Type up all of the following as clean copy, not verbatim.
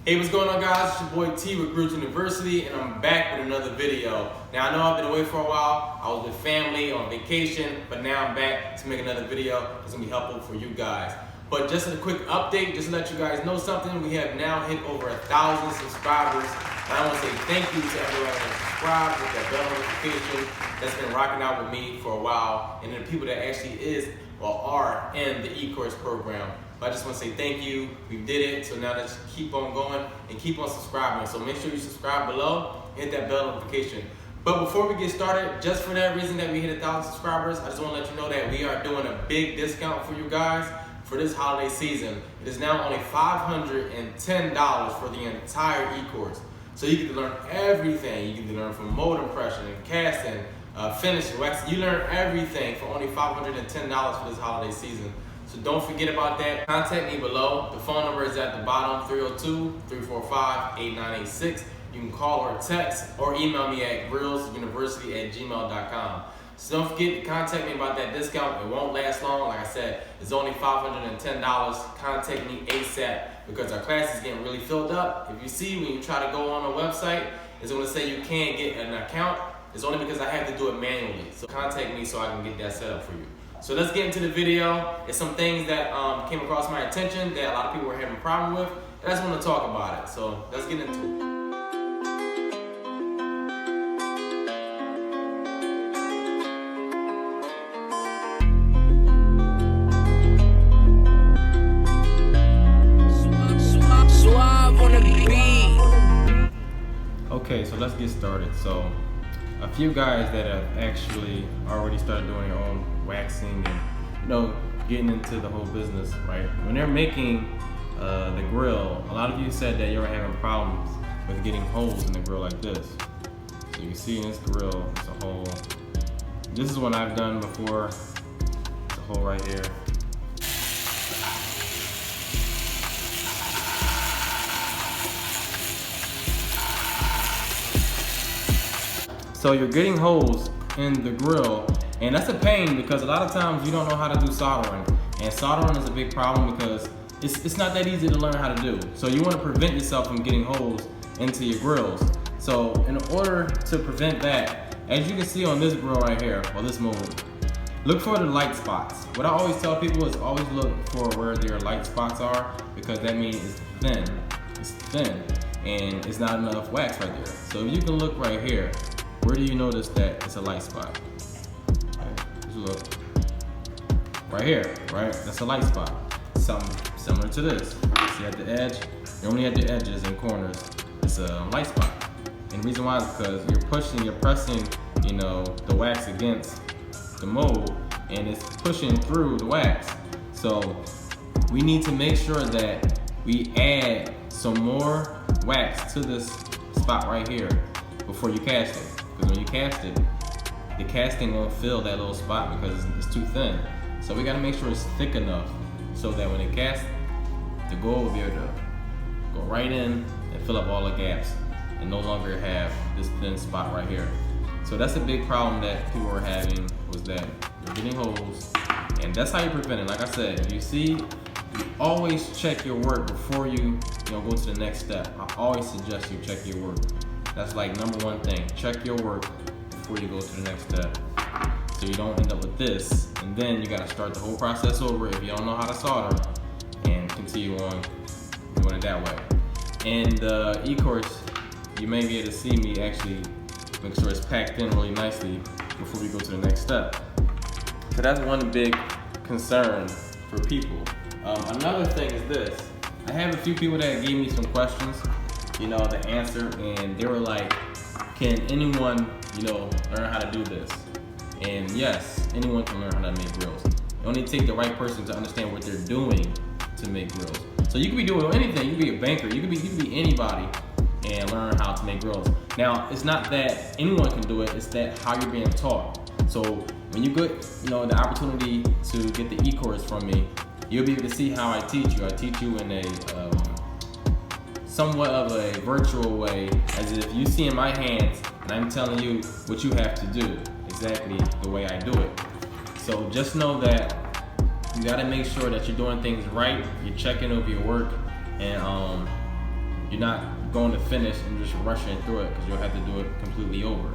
Hey, what's going on, guys? It's your boy T with Grillzuniversity, and I'm back with another video. Now, I know I've been away for a while. I was with family on vacation, but now I'm back to make another video that's gonna be helpful for you guys. But just a quick update, just to let you guys know something, we have now hit over 1,000 subscribers. And I want to say thank you to everyone that subscribed with that bell notification that's been rocking out with me for a while, and then the people that actually are in the ecourse program. But I just want to say thank you. We did it, so now let's keep on going and keep on subscribing. So make sure you subscribe below, hit that bell notification. But before we get started, just for that reason that we hit 1,000 subscribers, I just want to let you know that we are doing a big discount for you guys for this holiday season. It is now only $510 for the entire ecourse. So you can learn everything. You can learn from mold impression and casting, finishing, waxing. You learn everything for only $510 for this holiday season. So don't forget about that. Contact me below. The phone number is at the bottom, 302-345-8986. You can call or text or email me at grillzuniversity@gmail.com. So don't forget to contact me about that discount. It won't last long. Like I said, it's only $510. Contact me ASAP because our class is getting really filled up. If you see when you try to go on a website, it's going to say you can't get an account. It's only because I have to do it manually. So contact me so I can get that set up for you. So let's get into the video. It's some things that came across my attention that a lot of people were having a problem with, and I just want to talk about it. So let's get into it. Okay, so let's get started. So a few guys that have actually already started doing their own waxing and getting into the whole business, right? When they're making the grill, a lot of you said that you were having problems with getting holes in the grill like this. So you can see in this grill, it's a hole. This is one I've done before. It's a hole right here. So you're getting holes in the grill, and that's a pain because a lot of times you don't know how to do soldering. And soldering is a big problem because it's not that easy to learn how to do. So you want to prevent yourself from getting holes into your grills. So in order to prevent that, as you can see on this grill right here, or this mold, look for the light spots. What I always tell people is always look for where their light spots are, because that means it's thin, and it's not enough wax right there. So if you can look right here, where do you notice that it's a light spot? Okay, just look. Right here, right? That's a light spot. Something similar to this. See at the edge? Only at the edges and corners, it's a light spot. And the reason why is because you're pressing, the wax against the mold, and it's pushing through the wax. So we need to make sure that we add some more wax to this spot right here before you cast it. Because when you cast it, the casting won't fill that little spot because it's too thin. So we gotta make sure it's thick enough so that when it casts, the gold will be able to go right in and fill up all the gaps and no longer have this thin spot right here. So that's a big problem that people were having, was that you're getting holes, and that's how you prevent it. Like I said, if you see, you always check your work before you go to the next step. I always suggest you check your work. That's like number one thing. Check your work before you go to the next step, so you don't end up with this, and then you gotta start the whole process over if you don't know how to solder, and continue on doing it that way. In the ecourse, you may be able to see me actually make sure it's packed in really nicely before we go to the next step. So that's one big concern for people. Another thing is this. I have a few people that gave me some questions, to answer, and they were like, can anyone, learn how to do this? And yes, anyone can learn how to make grills. You only take the right person to understand what they're doing to make grills. So you could be doing anything. You could be a banker. You could be anybody and learn how to make grills. Now, it's not that anyone can do it. It's that how you're being taught. So when you get, the opportunity to get the ecourse from me, you'll be able to see how I teach you. I teach you in a somewhat of a virtual way, as if you see in my hands and I'm telling you what you have to do exactly the way I do it. So just know that you gotta make sure that you're doing things right, you're checking over your work, and you're not going to finish and just rushing through it, because you'll have to do it completely over.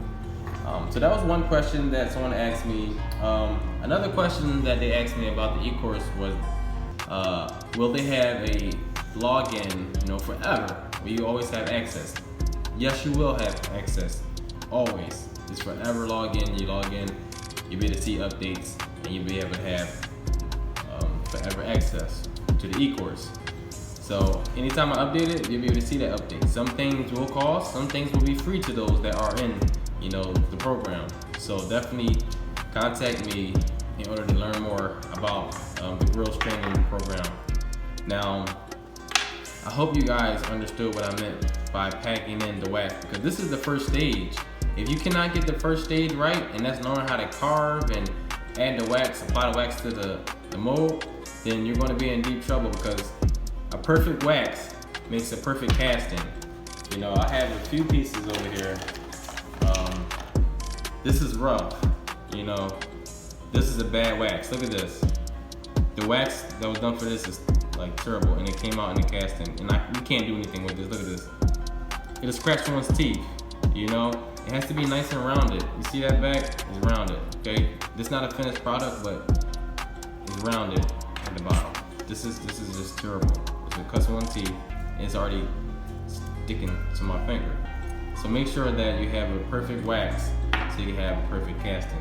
So that was one question that someone asked me. Another question that they asked me about the ecourse was, will they have a login, forever, where you always have access? Yes, you will have access, always. It's forever login. You log in, you'll be able to see updates, and you'll be able to have forever access to the ecourse. So anytime I update it, you'll be able to see that update. Some things will cost, some things will be free to those that are in, the program. So definitely contact me in order to learn more about the Grillz training program. Now, I hope you guys understood what I meant by packing in the wax, because this is the first stage. If you cannot get the first stage right, and that's knowing how to carve and add the wax, apply the wax to the mold, then you're going to be in deep trouble, because a perfect wax makes a perfect casting. I have a few pieces over here. This is rough. This is a bad wax. Look at this. The wax that was done for this is like terrible, and it came out in the casting, and you can't do anything with this. Look at this. It'll scratch one's teeth. It has to be nice and rounded. You see that back? It's rounded. Okay. This is not a finished product, but it's rounded at the bottom. This is just terrible. It cuts one's teeth, and it's already sticking to my finger. So make sure that you have a perfect wax, so you can have a perfect casting.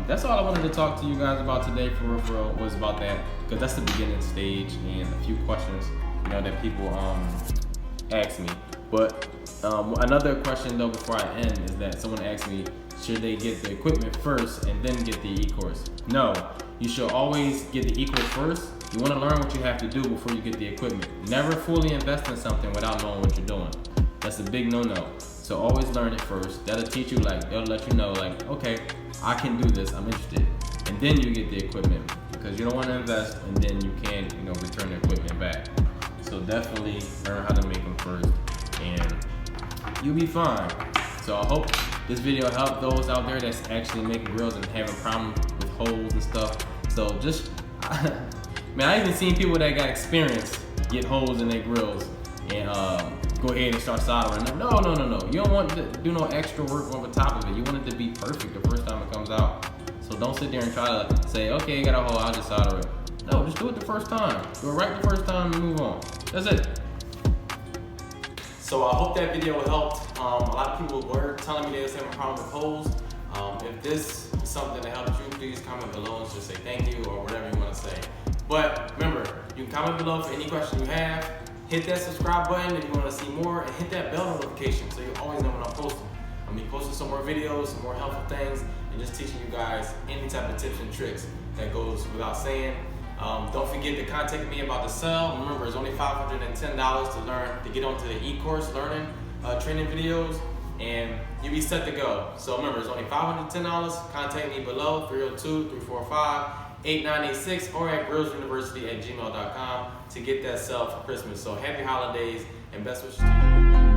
That's all I wanted to talk to you guys about today, for real, was about that, because that's the beginning stage, and a few questions, that people ask me. But another question though before I end is that someone asked me, should they get the equipment first and then get the ecourse? No, you should always get the ecourse first. You want to learn what you have to do before you get the equipment. Never fully invest in something without knowing what you're doing. That's a big no-no. So always learn it first. That'll teach you, they'll let you know, okay, I can do this, I'm interested. And then you get the equipment, because you don't want to invest and then you can't, return the equipment back. So definitely learn how to make them first, and you'll be fine. So I hope this video helped those out there that's actually making grills and having problems with holes and stuff. So just, man, I even seen people that got experience get holes in their grills and go ahead and start soldering. No. You don't want to do no extra work over top of it. You want it to be perfect the first time it comes out. So don't sit there and try to say, okay, I got a hole, I'll just solder it. No, just do it the first time. Do it right the first time and move on. That's it. So I hope that video helped. A lot of people were telling me they was having a problem with holes. If this is something that helped you, please comment below and just say thank you or whatever you want to say. But remember, you can comment below for any question you have. Hit that subscribe button if you want to see more, and hit that bell notification so you always know when I'm posting. I'm going to be posting some more videos, some more helpful things, and just teaching you guys any type of tips and tricks that goes without saying. Don't forget to contact me about the sale. Remember, it's only $510 to get onto the ecourse learning training videos, and you'll be set to go. So remember, it's only $510. Contact me below, 302-345-8986, or at Grillzuniversity@gmail.com to get that sale for Christmas. So happy holidays and best wishes to you.